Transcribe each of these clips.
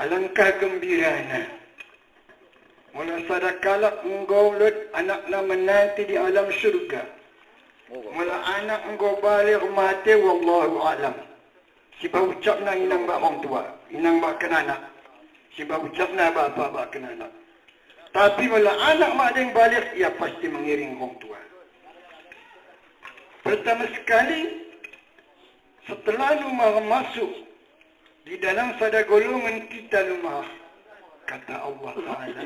Alangkah gembiranya. Mula sadakalak menggaulut anaknya menanti di alam syurga. Mula anak engkau balik mati wallahu alam. Sebab ucapna inang bak orang tua, inang bak kenanak. Sebab ucapna bapa kenanak. Tapi mula anak mak yang balik, ia pasti mengiring orang tua. Pertama sekali, setelah lumah masuk di dalam sada golongan kita lumah, kata Allah Ta'ala,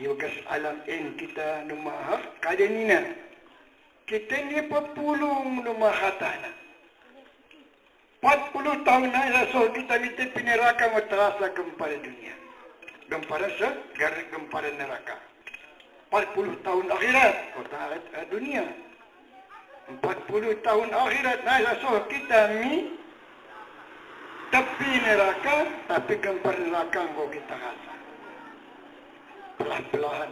yugas alam in kita lumah kadenina. Kita ni pepulung lumah hatana. 40 tahun rasul kita minta neraka terasa gempar dunia. Gempar segar gempar neraka. 40 tahun akhirat kota dunia. 40 tahun akhirat rasul kita mi tepi neraka tapi gempar neraka engkau kita rasa. Pelan-pelan.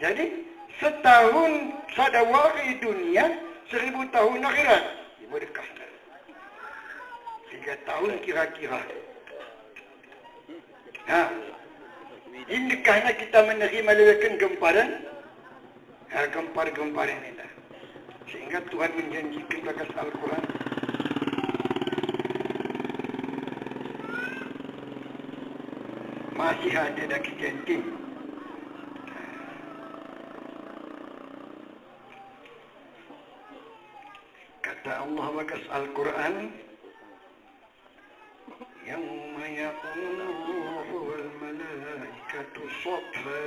Jadi setahun sadawari dunia 1000 tahun akhirat. Berdekah. 3 tahun kira-kira. Ini kerana kita menerima lewakan gemparan. Gempar-gemparan ini. Sehingga Tuhan menjanjikan bagas Al-Quran. Masih ada lagi jantin. Kata Allah bagas Al-Quran. يوم يقول الروح والملائكة صفا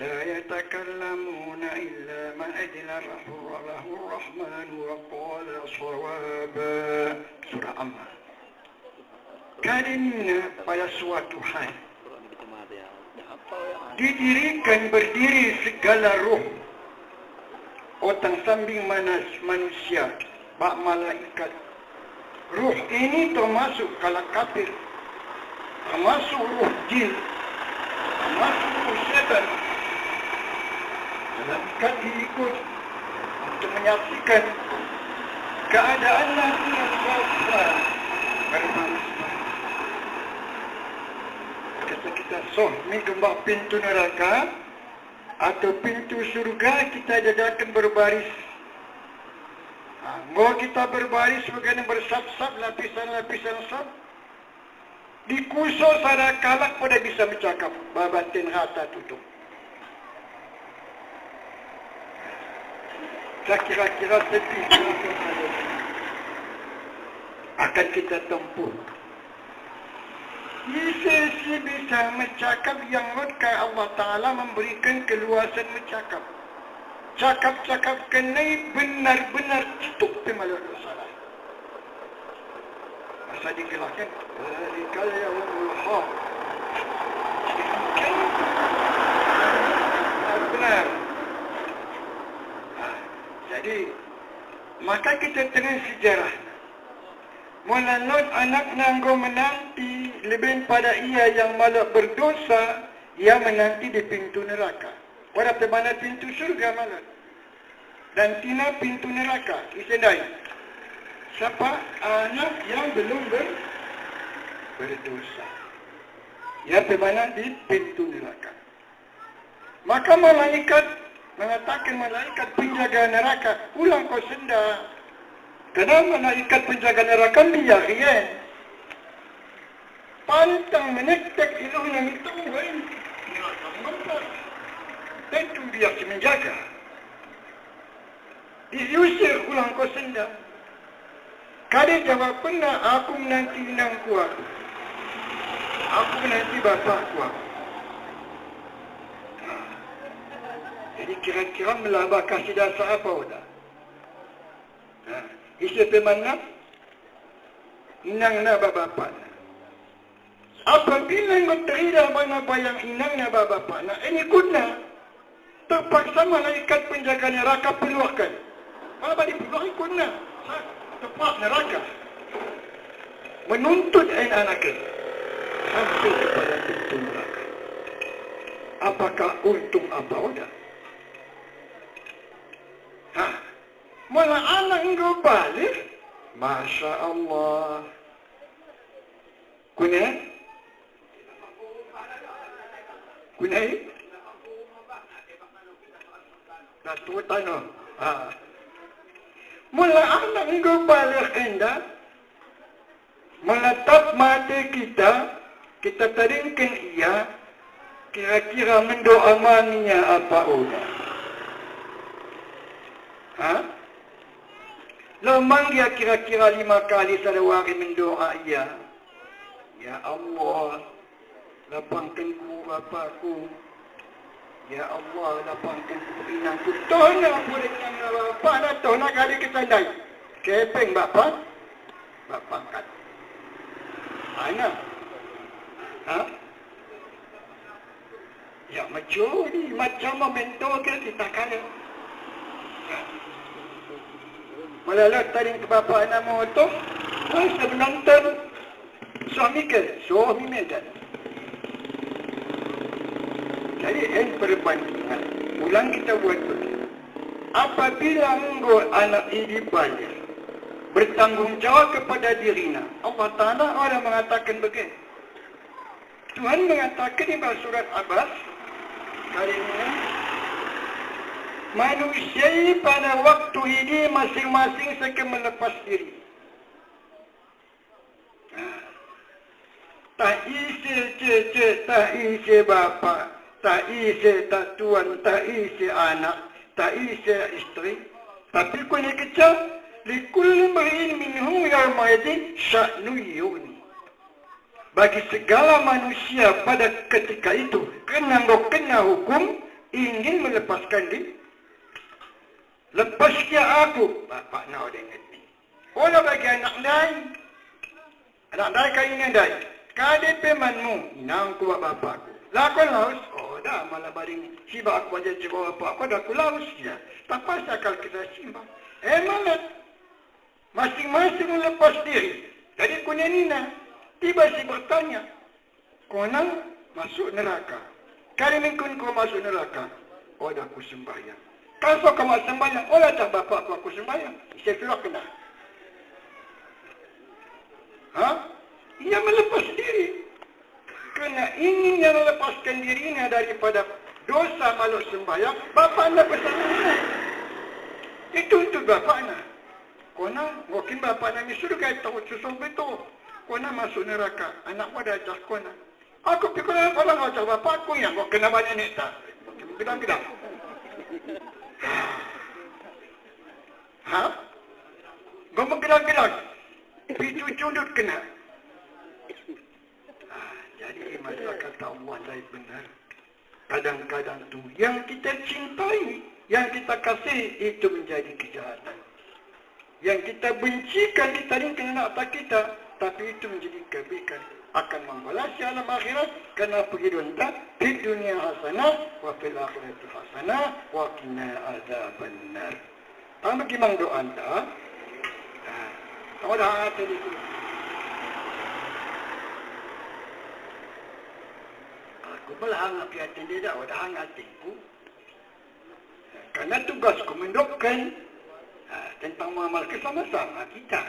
لا يتكلمون إلا من أذن له الرحمن وقال صوابا. Surah Amma. Karena pada suatu hari didirikan berdiri segala ruh, otang sambing manusia, bak malaikat. Ruh ini termasuk kalau kafir, termasuk ruh jin, termasuk ruh syaitan. Malaikat diikut untuk menyaksikan keadaan nanti yang besar berbaris. Kata kita ni gembak pintu neraka atau pintu surga, kita jadikan berbaris. Mau kita berbaris bagaimana bersab-sab, lapisan-lapisan sab. Di kusur sada kalak pada bisa bercakap. Babatin rata tutup. Saya kira-kira tepi akan kita tempuh. Sisi bisa bercakap yang Allah Ta'ala memberikan keluasan bercakap. Cakap-cakap kenai benar-benar tutup pemalu salah. Masa digelakkan Zalikal yawmul haq. Benar. Jadi maka kita tengah sejarah. Melalui anak nanggo menanti lebih pada ia yang malah berdosa, ia menanti di pintu neraka. Pada mana pintu surga malah. Dan tina pintu neraka. Isendai. Siapa anak yang belum berdosa. Ia mana di pintu neraka. Maka malaikat mengatakan malaikat penjaga neraka, ulang kau senda. Kenapa malaikat penjaga neraka biar pantang menektek iluhnya itu neraka mantap. Tentu dia menjaga. Diusir ulang kau senda. Kadang jawab pernah aku menanti inang kuat. Aku menanti bapak kuat. Jadi kira-kira melabah kasih dasar apa udah? Isi pemana? Inang na bapak. Apabila menterida mana bayang inang na bapak. Ini guna. Terpaksa malaikat penjaga neraka peluahkan. Malah balik peluah ikutnya. Tepat neraka. Menuntut anak-anaknya. Sampai kepada pintu neraka. Apakah untung apa udah? Malah anak engkau balik. Masya Allah. Kunai? Dah tua tanah. Mula anak engkau balik hendak menatap mata kita, kita taringkan ia, kira-kira mendoa maninya apa udah. Lemang dia kira-kira 5 kali sehari mendoa ia. Ya Allah, lapangkan ku bapaku. Ya Allah, lapangkan ku inangku. Toh nak boleh tanya bapa nak toh nak kali kita dai. Kepeng bapa, bapa kat. Anak. Ya mencuri macam mentor kita kali. Malalat taring ke bapa anak motor, saya menonton suami medan. Jadi yang perbandingan, ulang kita buat begini. Apabila engkau anak ini balik, bertanggungjawab kepada dirinya, Allah Ta'ala orang mengatakan begini. Tuhan mengatakan di surat Abbas, kali ini, manusia pada waktu ini masing-masing akan melepas diri. Tak isi cece, tak isi bapa, tak isi tak tuan, tak isi anak, tak isi isteri. Tapi kau ni kecil, likul mri'in minhum yawma idin sya'nu yughni. Bagi segala manusia pada ketika itu, kena hukum, ingin melepaskan diri. Lepas dia aku, bapak nak dengan ni. Olah bagi anak lain. Anak lain kali ini lain. Kade pemanmu, inang ku bapak aku. Lakon laus, oh dah malah baring. Siba aku aja cikgu bapak aku, dah aku laus dia. Tak pasal kalau kita simbang. Malah. Masing-masing lepas diri. Jadi kunyanina, tiba si bertanya. Kona masuk neraka. Kali mingkun kau masuk neraka. Oh dah aku sembahyang. Kalau kau masuk sembahyang, olah tak bapak aku sembahyang. Saya sudah kena. Ia melepas diri. Kerana ingin yang melepaskan dirinya daripada dosa malu sembahyang, bapak anda bersama. Itu untuk bapak anda. Kona, mungkin bapak anda ni suruh kaya tahu susung betul. Kona masuk neraka. Anak muda ajak kona. Aku pikir kalau ngajak bapak aku yang kau kena banyak ni tak. Gedang-gedang. Kau menggerak-gerak. Picu cundut kena. Jadi masyarakat Allah lain benar. Kadang-kadang tu yang kita cintai, yang kita kasih itu menjadi kejahatan. Yang kita bencikan ditaringkan anak kita, tapi itu menjadi kebaikan. Akan membalas alam akhirat kena pergi dunia di dunia hasanah wa fil akhirati hasanah wa qina azabannar. Tama gimang doa anda. Tahu dah tadi tu. Aku malah hangat hati dia dah, dah hangat hatiku. Karena tugasku mendokkan tentang mengamalkan sama-sama kita.